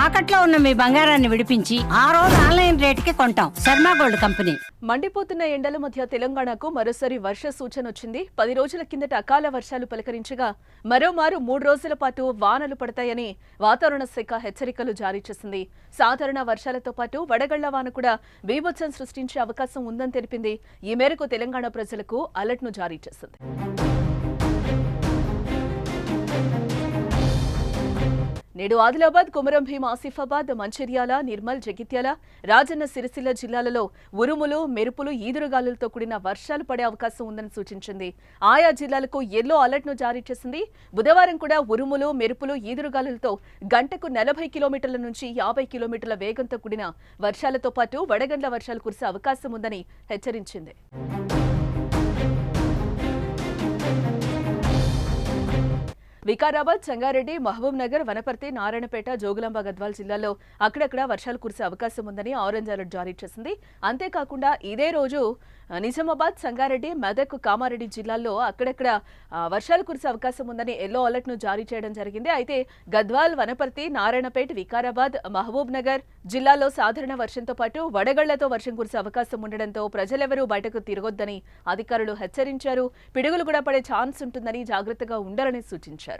తాకట్లో ఉన్న మీ బంగారాన్ని విడిపించి ఆ రోజు ఆన్లైన్ రేటుకి కొంటాం. Sharma gold company. మండిపోతున్న ఎండల మధ్య తెలంగాణకు మరోసారి వర్ష సూచన వచ్చింది. 10 రోజుల కిందట అకాల వర్షాలు పలకరించగా మరోమారు 3 రోజుల పాటు వానలు పడతాయని వాతావరణ శాఖ హెచ్చరికలు జారీ చేసింది. సాధారణ వర్షాలతో పాటు వడగళ్ల వాన కూడా బీభత్సం సృష్టించే అవకాశం ఉందని తెలిపింది. ఈ మేరకు తెలంగాణ ప్రజలకు అలర్ట్ను జారీ చేసింది. నేడు ఆదిలాబాద్, కొమరం భీం, ఆసిఫాబాద్, మంచిర్యాల, నిర్మల్, జగిత్యాల, రాజన్న సిరిసిల్ల జిల్లాలలో ఉరుములు, మెరుపులు, ఈదురుగాలులతో కూడిన వర్షాలు పడే అవకాశం ఉందని సూచించింది. ఆయా జిల్లాలకు ఎల్లో అలర్ట్ను జారీ చేసింది. బుధవారం కూడా ఉరుములు, మెరుపులు, ఈదురుగాలులతో గంటకు 40 కిలోమీటర్ల నుంచి 50 కిలోమీటర్ల వేగంతో కూడిన వర్షాలతో పాటు వడగండ్ల వర్షాలు కురిసే అవకాశం ఉందని హెచ్చరించింది. వికారాబాద్, సంగారెడ్డి, మహబూబ్ నగర్, వనపర్తి, నారాయణపేట, జోగులాంబ, గద్వాల్ జిల్లాల్లో అక్కడక్కడ వర్షాలు కురిసే అవకాశం ఉందని ఆరెంజ్ అలర్ట్ జారీ చేసింది. అంతేకాకుండా ఇదే రోజు నిజామాబాద్, సంగారెడ్డి, మెదక్, కామారెడ్డి జిల్లాల్లో అక్కడక్కడ వర్షాలు కురిసే అవకాశం ఉందని ఎల్లో అలర్ట్ ను జారీ చేయడం జరిగింది. అయితే గద్వాల్, వనపర్తి, నారాయణపేట, వికారాబాద్, మహబూబ్ నగర్ జిల్లాల్లో సాధారణ వర్షంతో పాటు వడగళ్లతో వర్షం కురిసే అవకాశం ఉండడంతో ప్రజలెవరూ బయటకు తిరగొద్దని అధికారులు హెచ్చరించారు. పిడుగులు కూడా పడే ఛాన్స్ ఉంటుందని జాగ్రత్తగా ఉండాలని సూచించారు.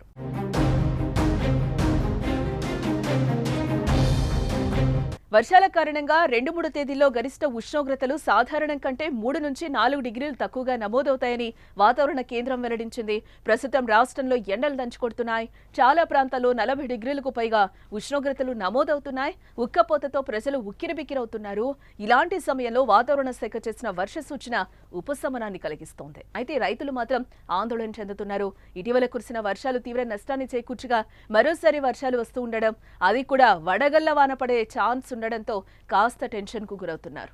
వర్షాల కారణంగా 2-3 తేదీల్లో గరిష్ట ఉష్ణోగ్రతలు సాధారణం కంటే 3 నుంచి 4 డిగ్రీలు తక్కువగా నమోదవుతాయని వాతావరణ కేంద్రం వెల్లడించింది. ప్రస్తుతం రాష్ట్రంలో ఎండలు దంచుకొడుతున్నాయి. చాలా ప్రాంతాల్లో 40 డిగ్రీలకు పైగా ఉష్ణోగ్రతలు నమోదవుతున్నాయి. ఉక్కపోతతో ప్రజలు ఉక్కిరిబిక్కిరవుతున్నారు. ఇలాంటి సమయంలో వాతావరణ శాఖ చేసిన వర్ష సూచన ఉపశమనాన్ని కలిగిస్తోంది. అయితే రైతులు మాత్రం ఆందోళన చెందుతున్నారు. ఇటీవల కురిసిన వర్షాలు తీవ్ర నష్టాన్ని చేకూర్చగా మరోసారి వర్షాలు వస్తూ ఉండడం, అది కూడా వడగళ్ల వాన పడే ఛాన్స్ ఉండడంతో కాస్త టెన్షన్కు గురవుతున్నారు.